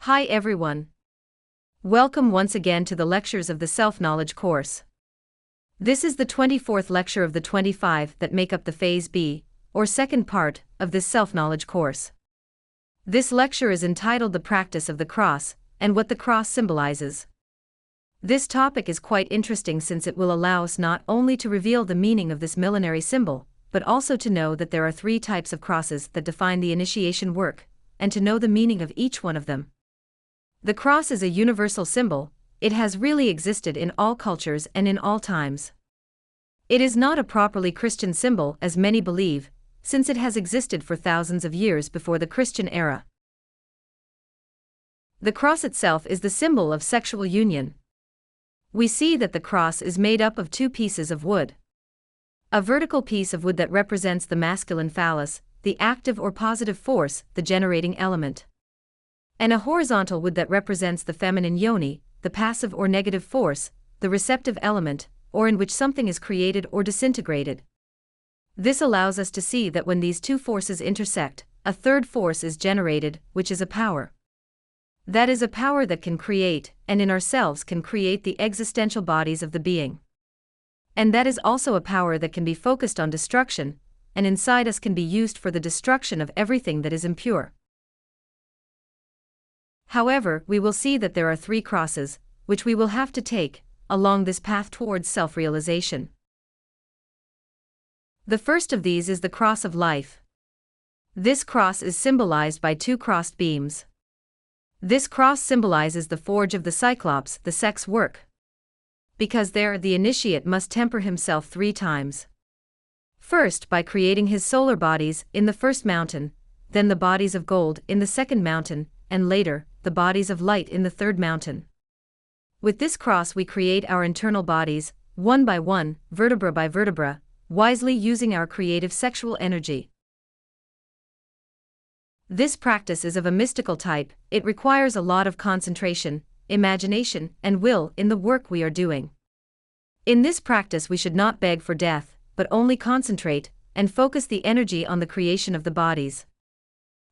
Hi everyone. Welcome once again to the lectures of the Self-Knowledge course. This is the 24th lecture of the 25 that make up the Phase B, or second part, of this Self-Knowledge course. This lecture is entitled The Practice of the Cross, and What the Cross Symbolizes. This topic is quite interesting since it will allow us not only to reveal the meaning of this millenary symbol, but also to know that there are three types of crosses that define the initiation work, and to know the meaning of each one of them. The cross is a universal symbol. It has really existed in all cultures and in all times. It is not a properly Christian symbol as many believe, since it has existed for thousands of years before the Christian era. The cross itself is the symbol of sexual union. We see that the cross is made up of two pieces of wood. A vertical piece of wood that represents the masculine phallus, the active or positive force, the generating element. And a horizontal wood that represents the feminine yoni, the passive or negative force, the receptive element, or in which something is created or disintegrated. This allows us to see that when these two forces intersect, a third force is generated, which is a power. That is a power that can create, and in ourselves can create the existential bodies of the being. And that is also a power that can be focused on destruction, and inside us can be used for the destruction of everything that is impure. However, we will see that there are three crosses, which we will have to take, along this path towards self-realization. The first of these is the cross of life. This cross is symbolized by two crossed beams. This cross symbolizes the forge of the Cyclops, the sex work. Because there the initiate must temper himself 3 times. First by creating his solar bodies in the first mountain, then the bodies of gold in the second mountain, and later, the bodies of light in the third mountain. With this cross we create our internal bodies, one by one, vertebra by vertebra, wisely using our creative sexual energy. This practice is of a mystical type. It requires a lot of concentration, imagination, and will in the work we are doing. In this practice we should not beg for death, but only concentrate, and focus the energy on the creation of the bodies.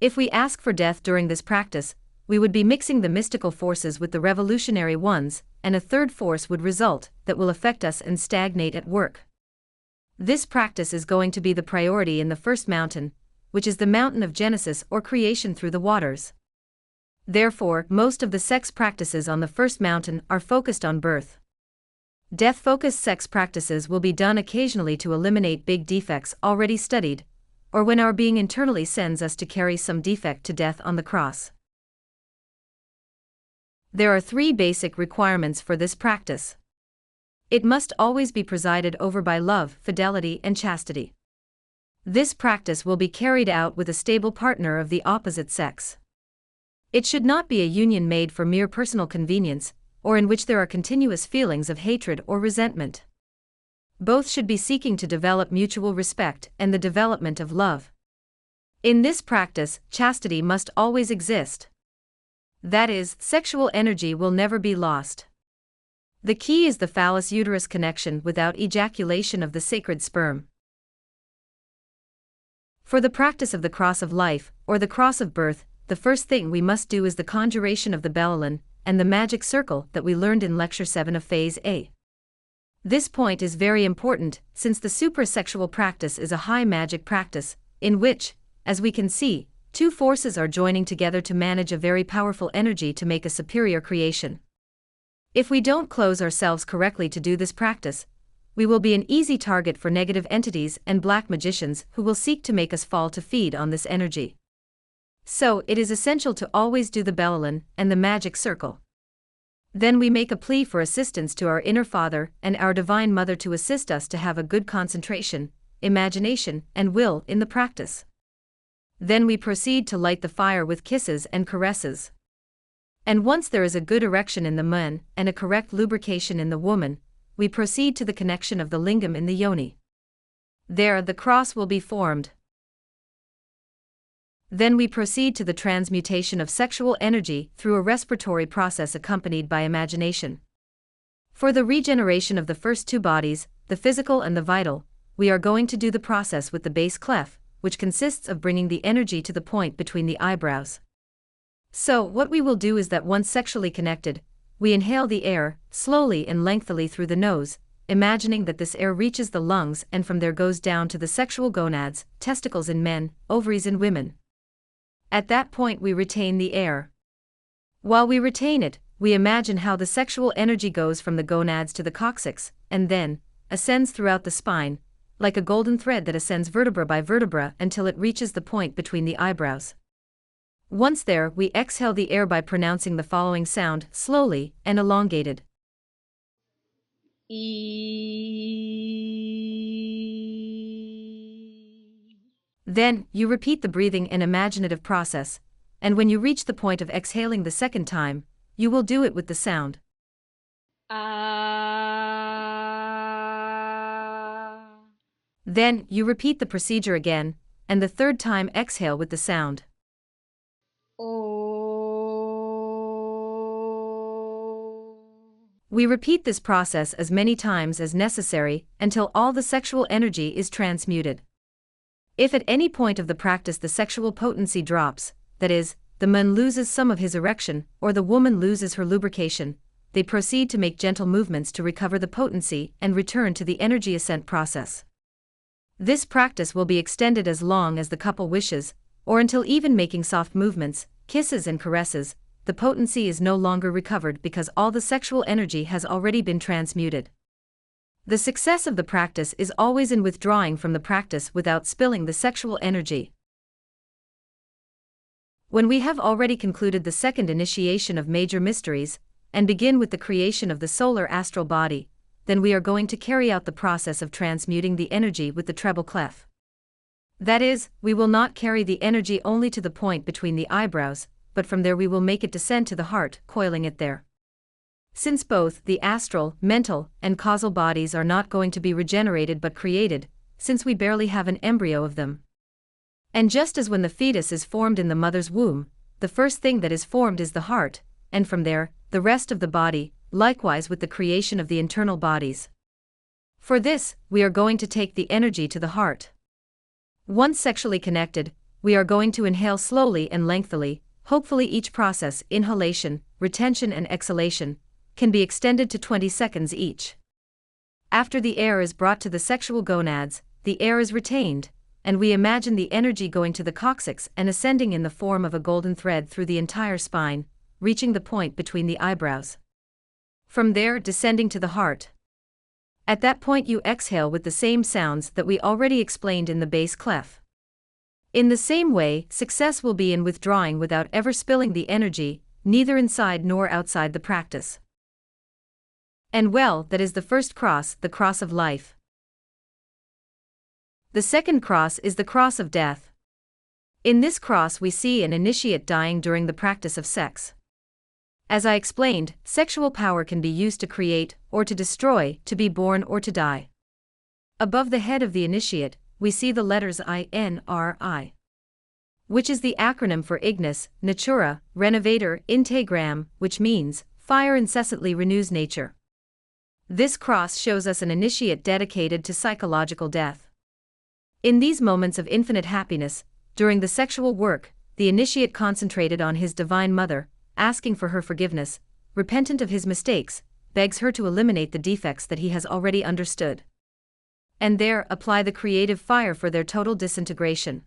If we ask for death during this practice, we would be mixing the mystical forces with the revolutionary ones, and a third force would result that will affect us and stagnate at work. This practice is going to be the priority in the first mountain, which is the mountain of Genesis or creation through the waters. Therefore, most of the sex practices on the first mountain are focused on birth. Death-focused sex practices will be done occasionally to eliminate big defects already studied, or when our being internally sends us to carry some defect to death on the cross. There are 3 basic requirements for this practice. It must always be presided over by love, fidelity, and chastity. This practice will be carried out with a stable partner of the opposite sex. It should not be a union made for mere personal convenience, or in which there are continuous feelings of hatred or resentment. Both should be seeking to develop mutual respect and the development of love. In this practice, chastity must always exist. That is, sexual energy will never be lost. The key is the phallus-uterus connection without ejaculation of the sacred sperm. For the practice of the cross of life, or the cross of birth, the first thing we must do is the conjuration of the Belilin, and the magic circle that we learned in Lecture 7 of Phase A. This point is very important, since the suprasexual practice is a high magic practice, in which, as we can see, 2 forces are joining together to manage a very powerful energy to make a superior creation. If we don't close ourselves correctly to do this practice, we will be an easy target for negative entities and black magicians who will seek to make us fall to feed on this energy. So, it is essential to always do the Belilin and the magic circle. Then we make a plea for assistance to our inner Father and our Divine Mother to assist us to have a good concentration, imagination, and will in the practice. Then we proceed to light the fire with kisses and caresses. And once there is a good erection in the man and a correct lubrication in the woman, we proceed to the connection of the lingam in the yoni. There the cross will be formed. Then we proceed to the transmutation of sexual energy through a respiratory process accompanied by imagination. For the regeneration of the first 2 bodies, the physical and the vital, we are going to do the process with the base clef, which consists of bringing the energy to the point between the eyebrows. So, what we will do is that once sexually connected, we inhale the air, slowly and lengthily through the nose, imagining that this air reaches the lungs and from there goes down to the sexual gonads, testicles in men, ovaries in women. At that point we retain the air. While we retain it, we imagine how the sexual energy goes from the gonads to the coccyx, and then ascends throughout the spine, like a golden thread that ascends vertebra by vertebra until it reaches the point between the eyebrows. Once there, we exhale the air by pronouncing the following sound, slowly and elongated. Then, you repeat the breathing and imaginative process, and when you reach the point of exhaling the second time, you will do it with the sound. Then, you repeat the procedure again, and the third time exhale with the sound. We repeat this process as many times as necessary until all the sexual energy is transmuted. If at any point of the practice the sexual potency drops, that is, the man loses some of his erection or the woman loses her lubrication, they proceed to make gentle movements to recover the potency and return to the energy ascent process. This practice will be extended as long as the couple wishes, or until even making soft movements, kisses and caresses, the potency is no longer recovered because all the sexual energy has already been transmuted. The success of the practice is always in withdrawing from the practice without spilling the sexual energy. When we have already concluded the second initiation of major mysteries, and begin with the creation of the solar astral body, then we are going to carry out the process of transmuting the energy with the treble clef. That is, we will not carry the energy only to the point between the eyebrows, but from there we will make it descend to the heart, coiling it there. Since both the astral, mental, and causal bodies are not going to be regenerated but created, since we barely have an embryo of them. And just as when the fetus is formed in the mother's womb, the first thing that is formed is the heart, and from there, the rest of the body, likewise with the creation of the internal bodies. For this, we are going to take the energy to the heart. Once sexually connected, we are going to inhale slowly and lengthily, hopefully each process, inhalation, retention and exhalation, can be extended to 20 seconds each. After the air is brought to the sexual gonads, the air is retained, and we imagine the energy going to the coccyx and ascending in the form of a golden thread through the entire spine, reaching the point between the eyebrows. From there, descending to the heart. At that point you exhale with the same sounds that we already explained in the bass clef. In the same way, success will be in withdrawing without ever spilling the energy, neither inside nor outside the practice. And well, that is the first cross, the cross of life. The second cross is the cross of death. In this cross we see an initiate dying during the practice of sex. As I explained, sexual power can be used to create, or to destroy, to be born or to die. Above the head of the initiate, we see the letters INRI, which is the acronym for Ignis, Natura, Renovator, Integram, which means, fire incessantly renews nature. This cross shows us an initiate dedicated to psychological death. In these moments of infinite happiness, during the sexual work, the initiate concentrated on his divine mother, asking for her forgiveness, repentant of his mistakes, begs her to eliminate the defects that he has already understood. And there, apply the creative fire for their total disintegration.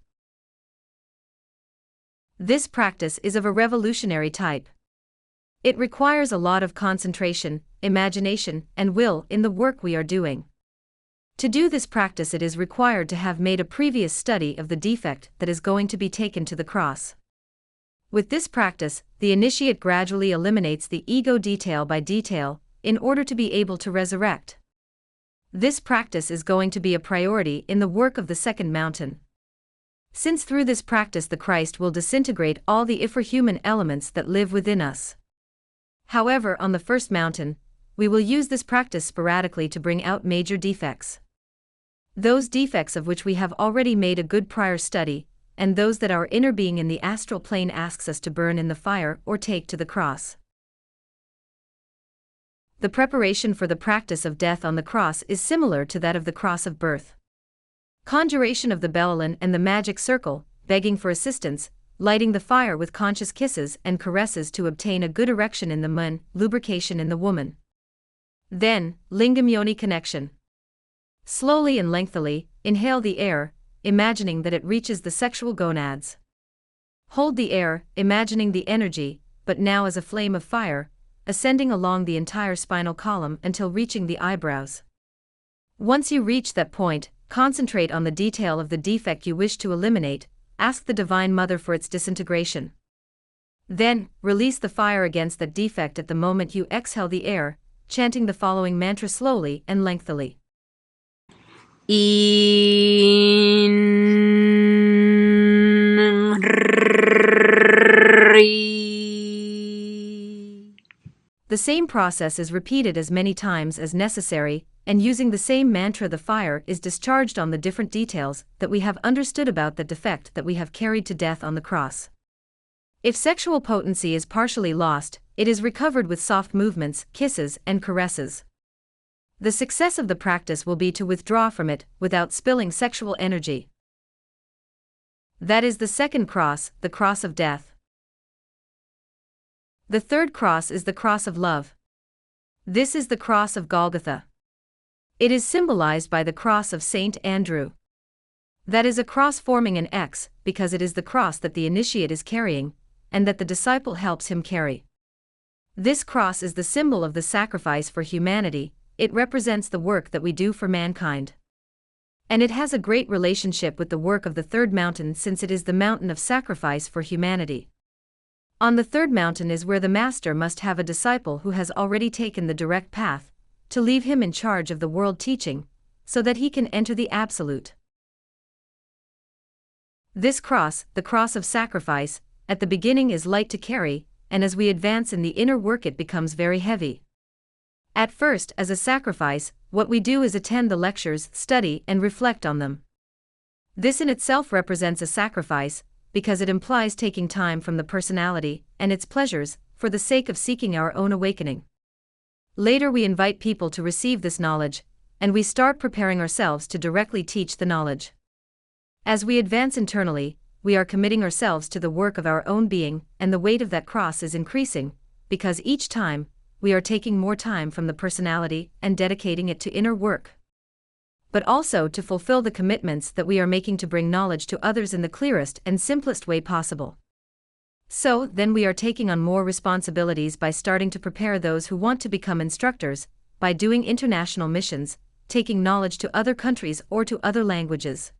This practice is of a revolutionary type. It requires a lot of concentration, imagination, and will in the work we are doing. To do this practice it is required to have made a previous study of the defect that is going to be taken to the cross. With this practice, the initiate gradually eliminates the ego detail by detail, in order to be able to resurrect. This practice is going to be a priority in the work of the second mountain. Since through this practice the Christ will disintegrate all the infrahuman elements that live within us. However, on the first mountain, we will use this practice sporadically to bring out major defects. Those defects of which we have already made a good prior study, and those that our inner being in the astral plane asks us to burn in the fire or take to the cross. The preparation for the practice of death on the cross is similar to that of the cross of birth. Conjuration of the Bellelin and the magic circle, begging for assistance, lighting the fire with conscious kisses and caresses to obtain a good erection in the man, lubrication in the woman. Then, lingam yoni connection. Slowly and lengthily, inhale the air, imagining that it reaches the sexual gonads. Hold the air, imagining the energy, but now as a flame of fire, ascending along the entire spinal column until reaching the eyebrows. Once you reach that point, concentrate on the detail of the defect you wish to eliminate, ask the Divine Mother for its disintegration. Then, release the fire against that defect at the moment you exhale the air, chanting the following mantra slowly and lengthily. The same process is repeated as many times as necessary, and using the same mantra the fire is discharged on the different details that we have understood about the defect that we have carried to death on the cross. If sexual potency is partially lost, it is recovered with soft movements, kisses, and caresses. The success of the practice will be to withdraw from it without spilling sexual energy. That is the second cross, the cross of death. The third cross is the cross of love. This is the cross of Golgotha. It is symbolized by the cross of Saint Andrew. That is a cross forming an X, because it is the cross that the initiate is carrying, and that the disciple helps him carry. This cross is the symbol of the sacrifice for humanity. It represents the work that we do for mankind. And it has a great relationship with the work of the third mountain, since it is the mountain of sacrifice for humanity. On the third mountain is where the master must have a disciple who has already taken the direct path, to leave him in charge of the world teaching, so that he can enter the absolute. This cross, the cross of sacrifice, at the beginning is light to carry, and as we advance in the inner work it becomes very heavy. At first, as a sacrifice, what we do is attend the lectures, study, and reflect on them. This in itself represents a sacrifice, because it implies taking time from the personality and its pleasures, for the sake of seeking our own awakening. Later we invite people to receive this knowledge, and we start preparing ourselves to directly teach the knowledge. As we advance internally, we are committing ourselves to the work of our own being, and the weight of that cross is increasing, because each time, we are taking more time from the personality and dedicating it to inner work. But also to fulfill the commitments that we are making to bring knowledge to others in the clearest and simplest way possible. So, then we are taking on more responsibilities by starting to prepare those who want to become instructors, by doing international missions, taking knowledge to other countries or to other languages.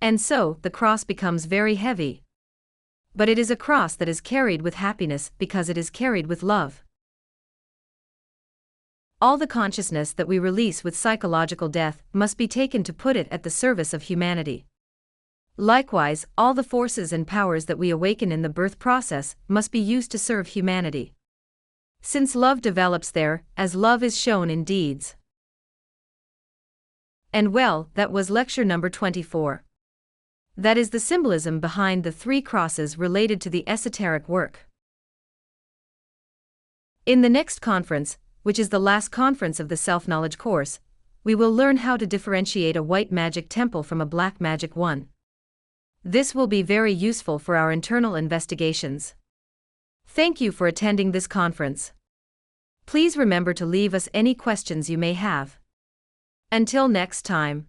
And so, the cross becomes very heavy. But it is a cross that is carried with happiness because it is carried with love. All the consciousness that we release with psychological death must be taken to put it at the service of humanity. Likewise, all the forces and powers that we awaken in the birth process must be used to serve humanity. Since love develops there, as love is shown in deeds. And well, that was lecture number 24. That is the symbolism behind the 3 crosses related to the esoteric work. In the next conference, which is the last conference of the self-knowledge course, we will learn how to differentiate a white magic temple from a black magic one. This will be very useful for our internal investigations. Thank you for attending this conference. Please remember to leave us any questions you may have. Until next time.